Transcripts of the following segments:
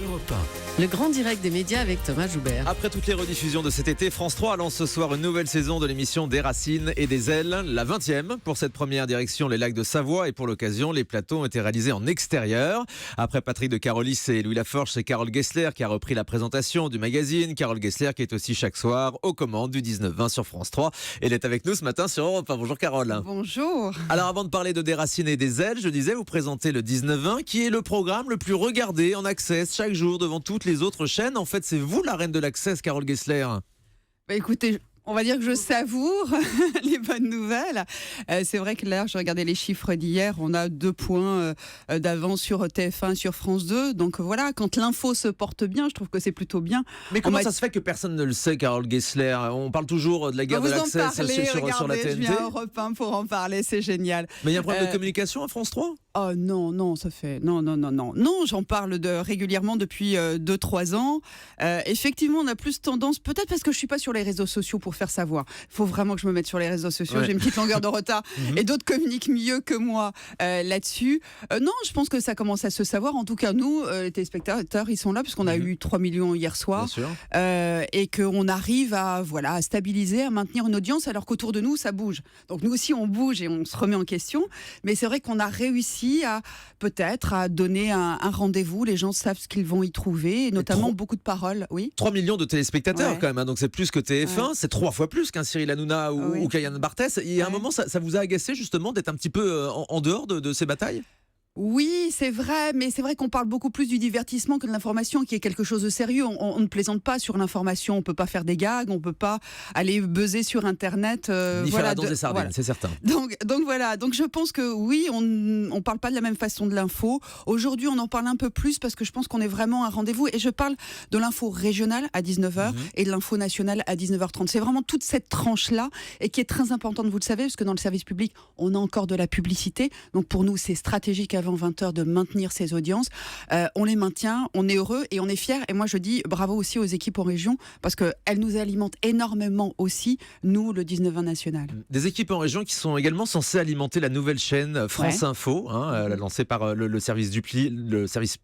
Europe Le grand direct des médias avec Thomas Joubert. Après toutes les rediffusions de cet été, France 3 lance ce soir une nouvelle saison de l'émission Des Racines et des Ailes, la 20e. Pour cette première direction, les lacs de Savoie, et pour l'occasion, les plateaux ont été réalisés en extérieur. Après Patrick de Carolis et Louis Laforge, c'est Carole Gessler qui a repris la présentation du magazine. Carole Gessler qui est aussi chaque soir aux commandes du 19-20 sur France 3. Elle est avec nous ce matin sur Europe 1. Bonjour Carole. Bonjour. Alors avant de parler de Des Racines et des Ailes, je disais, vous présentez le 19-20 qui est le programme le plus regardé en access chaque jour devant toutes les autres chaînes. En fait, c'est vous la reine de l'access, Carole Gessler. Bah écoutez, on va dire que je savoure les bonnes nouvelles. C'est vrai que là, je regardais les chiffres d'hier, on a 2 points d'avance sur TF1 et sur France 2. Donc voilà, quand l'info se porte bien, je trouve que c'est plutôt bien. Mais comment ça se fait que personne ne le sait, Carole Gessler? On parle toujours de la guerre de l'accès sur la TNT. Je viens à Europe 1 pour en parler, c'est génial. Mais il y a un problème de communication à France 3? Oh non, ça fait... Non, j'en parle régulièrement depuis 2-3 ans. Effectivement, on a plus tendance, peut-être parce que je suis pas sur les réseaux sociaux pour faire savoir. Il faut vraiment que je me mette sur les réseaux sociaux. Ouais. J'ai une petite longueur de retard et d'autres communiquent mieux que moi là-dessus. Non, je pense que ça commence à se savoir. En tout cas, nous, les téléspectateurs, ils sont là puisqu'on a eu 3 millions hier soir. Et qu'on arrive à stabiliser, à maintenir une audience alors qu'autour de nous, ça bouge. Donc nous aussi, on bouge et on se remet en question. Mais c'est vrai qu'on a réussi à donner un rendez-vous. Les gens savent ce qu'ils vont y trouver, et notamment beaucoup de paroles. Oui. 3 millions de téléspectateurs quand même, hein, donc c'est plus que TF1, c'est 3 fois plus qu'un Cyril Hanouna ou qu'Yann Barthès. Il y a un moment, ça vous a agacé justement d'être un petit peu en dehors de ces batailles? Oui, c'est vrai, mais c'est vrai qu'on parle beaucoup plus du divertissement que de l'information, qui est quelque chose de sérieux. On ne plaisante pas sur l'information, on peut pas faire des gags, on peut pas aller buzzer sur Internet. Ni faire la danse des sardines, c'est certain. Donc voilà, donc je pense que oui, on parle pas de la même façon de l'info. Aujourd'hui, on en parle un peu plus parce que je pense qu'on est vraiment à un rendez-vous. Et je parle de l'info régionale à 19h et de l'info nationale à 19h30. C'est vraiment toute cette tranche-là et qui est très importante, vous le savez, parce que dans le service public, on a encore de la publicité. Donc pour nous, c'est stratégique avant 20h de maintenir ces audiences. On les maintient, on est heureux et on est fiers. Et moi, je dis bravo aussi aux équipes en région parce qu'elles nous alimentent énormément aussi, nous, le 19-20 national. Des équipes en région qui sont également censées alimenter la nouvelle chaîne France Info, lancée par le service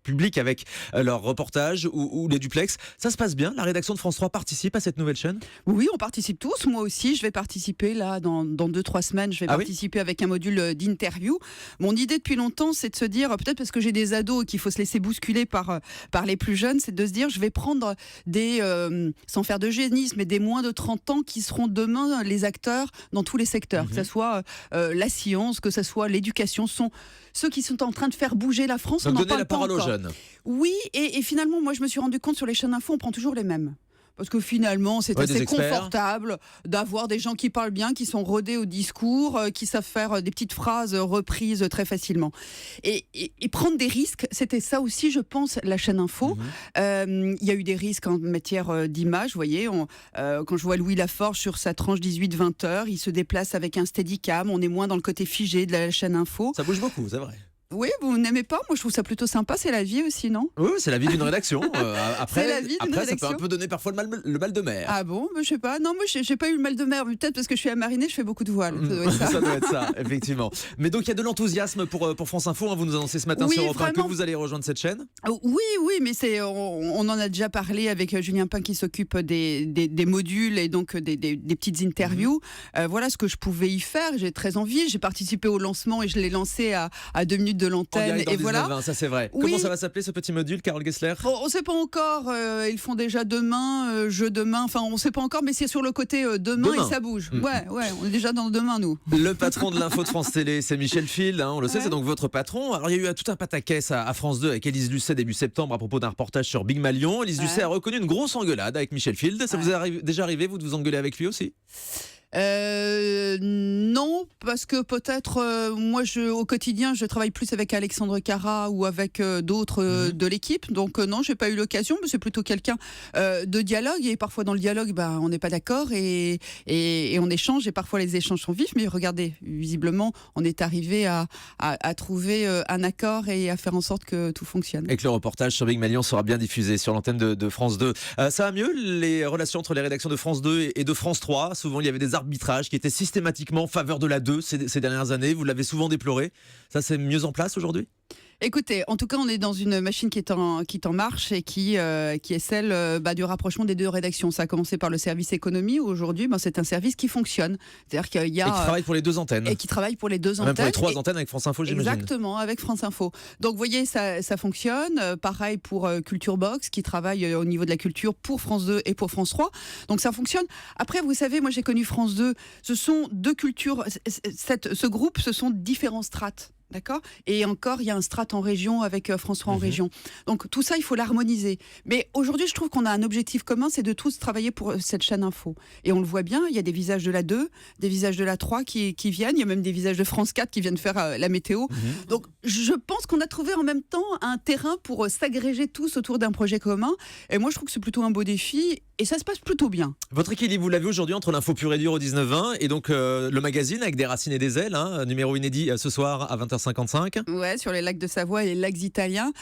public avec leurs reportages ou les duplex. Ça se passe bien? La rédaction de France 3 participe à cette nouvelle chaîne? Oui, on participe tous. Moi aussi, je vais participer là dans 2-3 semaines. Je vais participer avec un module d'interview. Mon idée depuis longtemps, c'est de se dire, peut-être parce que j'ai des ados et qu'il faut se laisser bousculer par les plus jeunes, c'est de se dire, je vais prendre des, sans faire de génisme, mais des moins de 30 ans qui seront demain les acteurs dans tous les secteurs, que ce soit la science, que ce soit l'éducation, sont ceux qui sont en train de faire bouger la France. Donc donner la parole aux jeunes. Oui, et finalement, moi je me suis rendu compte sur les chaînes info, on prend toujours les mêmes. Parce que finalement, c'est assez confortable d'avoir des gens qui parlent bien, qui sont rodés au discours, qui savent faire des petites phrases reprises très facilement. Et prendre des risques, c'était ça aussi, je pense, la chaîne info. Il y a eu des risques en matière d'image, vous voyez. Quand je vois Louis Laforge sur sa tranche 18-20 heures, il se déplace avec un steadicam, on est moins dans le côté figé de la chaîne info. Ça bouge beaucoup, c'est vrai. Oui, vous n'aimez pas? Moi, je trouve ça plutôt sympa. C'est la vie aussi, non? Oui, c'est la vie d'une rédaction. Après, rédaction. Ça peut un peu donner parfois le mal de mer. Ah bon? Je sais pas. Non, moi, j'ai pas eu le mal de mer. Peut-être parce que je suis à mariner, je fais beaucoup de voile. Ça doit être ça, effectivement. Mais donc, il y a de l'enthousiasme pour France Info. Vous nous annoncez ce matin sur Europe 1 que vous allez rejoindre cette chaîne. Oui, mais on en a déjà parlé avec Julien Pain qui s'occupe des modules et donc des petites interviews. Voilà ce que je pouvais y faire. J'ai très envie. J'ai participé au lancement et je l'ai lancé à 2 minutes de l'antenne. Et voilà. Ça c'est vrai. Comment ça va s'appeler ce petit module, Carole Gessler? Bon, on ne sait pas encore. Ils font déjà demain, demain. Enfin, on ne sait pas encore, mais c'est sur le côté demain et ça bouge. Ouais, on est déjà dans demain, nous. Le patron de l'info de France Télé, c'est Michel Field. On le sait, c'est donc votre patron. Alors, il y a eu tout un pataquès à France 2 avec Élise Lucet début septembre à propos d'un reportage sur Big Malion. Élise Lucet a reconnu une grosse engueulade avec Michel Field. Ça vous est déjà arrivé, vous, de vous engueuler avec lui aussi? Non, parce que peut-être moi au quotidien je travaille plus avec Alexandre Cara ou avec d'autres de l'équipe, donc non, j'ai pas eu l'occasion, mais c'est plutôt quelqu'un de dialogue, et parfois dans le dialogue on n'est pas d'accord et on échange, et parfois les échanges sont vifs, mais regardez, visiblement on est arrivé à trouver un accord et à faire en sorte que tout fonctionne. Et que le reportage sur Big Malion sera bien diffusé sur l'antenne de France 2. Ça va mieux, les relations entre les rédactions de France 2 et de France 3? Souvent il y avait des arbitrage qui était systématiquement en faveur de la 2 ces dernières années. Vous l'avez souvent déploré. Ça, c'est mieux en place aujourd'hui ? Écoutez, en tout cas, on est dans une machine qui est en marche et qui est celle du rapprochement des deux rédactions. Ça a commencé par le service économie, où aujourd'hui, c'est un service qui fonctionne. C'est-à-dire qu'il y a... Et qui travaille pour les deux antennes. Et qui travaille pour les deux antennes. Même pour les trois antennes avec France Info, j'imagine. Exactement, avec France Info. Donc, vous voyez, ça fonctionne. Pareil pour Culture Box, qui travaille au niveau de la culture pour France 2 et pour France 3. Donc, ça fonctionne. Après, vous savez, moi, j'ai connu France 2. Ce sont deux cultures. Ce groupe, ce sont différents strates. D'accord ? Et encore, il y a un strate en région avec François en région. Donc tout ça, il faut l'harmoniser. Mais aujourd'hui, je trouve qu'on a un objectif commun, c'est de tous travailler pour cette chaîne info. Et on le voit bien, il y a des visages de la 2, des visages de la 3 qui viennent, il y a même des visages de France 4 qui viennent faire la météo. Donc je pense qu'on a trouvé en même temps un terrain pour s'agréger tous autour d'un projet commun. Et moi, je trouve que c'est plutôt un beau défi. Et ça se passe plutôt bien. Votre équilibre, vous l'avez aujourd'hui entre l'info pure et dure au 19-20 et donc le magazine avec des racines et des ailes, numéro inédit ce soir à 20h55. Ouais, sur les lacs de Savoie et les lacs italiens.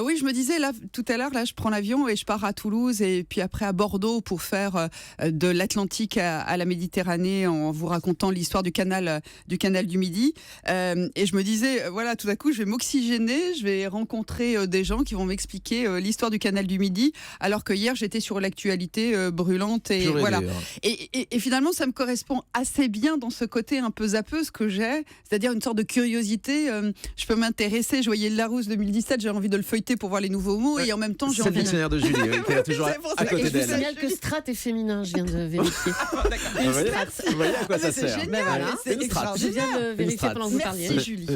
Oui, je me disais, là, tout à l'heure, je prends l'avion et je pars à Toulouse et puis après à Bordeaux pour faire de l'Atlantique à la Méditerranée en vous racontant l'histoire du canal du Midi. Et je me disais, voilà, tout à coup, je vais m'oxygéner, je vais rencontrer des gens qui vont m'expliquer l'histoire du canal du Midi, alors que hier, j'étais sur l'actualité brûlante et voilà. Et finalement, ça me correspond assez bien dans ce côté un peu zappeuse que j'ai, c'est-à-dire une sorte de curiosité. Je peux m'intéresser. Je voyais le Larousse 2017, j'ai envie de le feuilleter pour voir les nouveaux mots et en même temps, j'ai envie. envie. C'est le dictionnaire de Julie qui est toujours à côté d'elle. Je signale que strat est féminin, je viens de vérifier. Vous voyez à quoi ça sert. C'est une strat. Je viens de vérifier pendant que vous parliez. Merci Julie.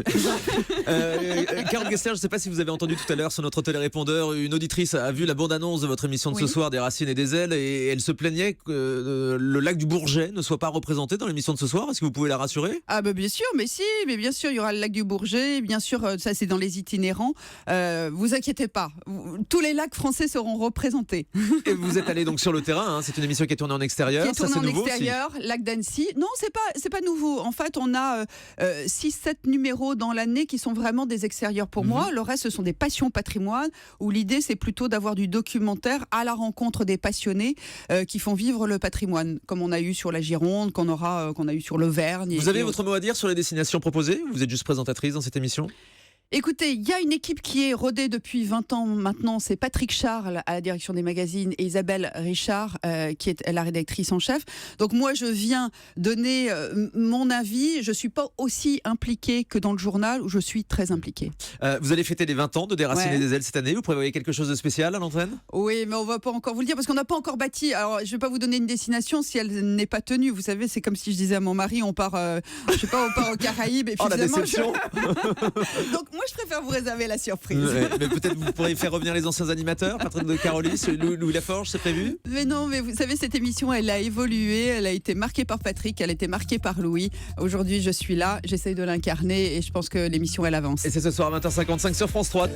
Carole Gester, je ne sais pas si vous avez entendu tout à l'heure sur notre télérépondeur, une auditrice a vu la bande-annonce de votre émission de ce soir, des racines et des ailes, et elle se plaignait que le lac du Bourget ne soit pas représenté dans l'émission de ce soir. Est-ce que vous pouvez la rassurer ? Ah bien sûr, mais bien sûr, il y aura le lac du Bourget, bien sûr, ça c'est dans les itinérants. Vous inquiétez pas, tous les lacs français seront représentés. Et vous êtes allé donc sur le terrain, c'est une émission qui est tournée en extérieur. Qui est tournée ça, c'est en nouveau extérieur, aussi. lac d'Annecy. Non, c'est pas nouveau. En fait, on a 6-7 numéros dans l'année qui sont vraiment des extérieurs pour moi. Le reste, ce sont des passions patrimoine, où l'idée c'est plutôt d'avoir du documentaire à la rencontre des passionnés qui font vivre le patrimoine, comme on a eu sur la Gironde, qu'on a eu sur l'Auvergne. Vous avez votre mot à dire sur les destinations proposées ? Vous êtes juste présentatrice dans cette émission ? Écoutez, il y a une équipe qui est rodée depuis 20 ans maintenant, c'est Patrick Charles à la direction des magazines et Isabelle Richard qui est la rédactrice en chef. Donc moi je viens donner mon avis, je ne suis pas aussi impliquée que dans le journal où je suis très impliquée. Vous allez fêter les 20 ans de Des Racines et des Ailes cette année, vous prévoyez quelque chose de spécial à l'antenne ? Oui, mais on ne va pas encore vous le dire parce qu'on n'a pas encore bâti. Alors je ne vais pas vous donner une destination si elle n'est pas tenue. Vous savez, c'est comme si je disais à mon mari, on part aux Caraïbes et puis la déception. Donc moi je préfère vous réserver la surprise. Mais peut-être vous pourriez faire revenir les anciens animateurs, Patrick de Carolis, Louis Laforge, c'est prévu ? Mais non, mais vous savez, cette émission, elle a évolué, elle a été marquée par Patrick, elle a été marquée par Louis. Aujourd'hui, je suis là, j'essaye de l'incarner et je pense que l'émission, elle avance. Et c'est ce soir à 20h55 sur France 3.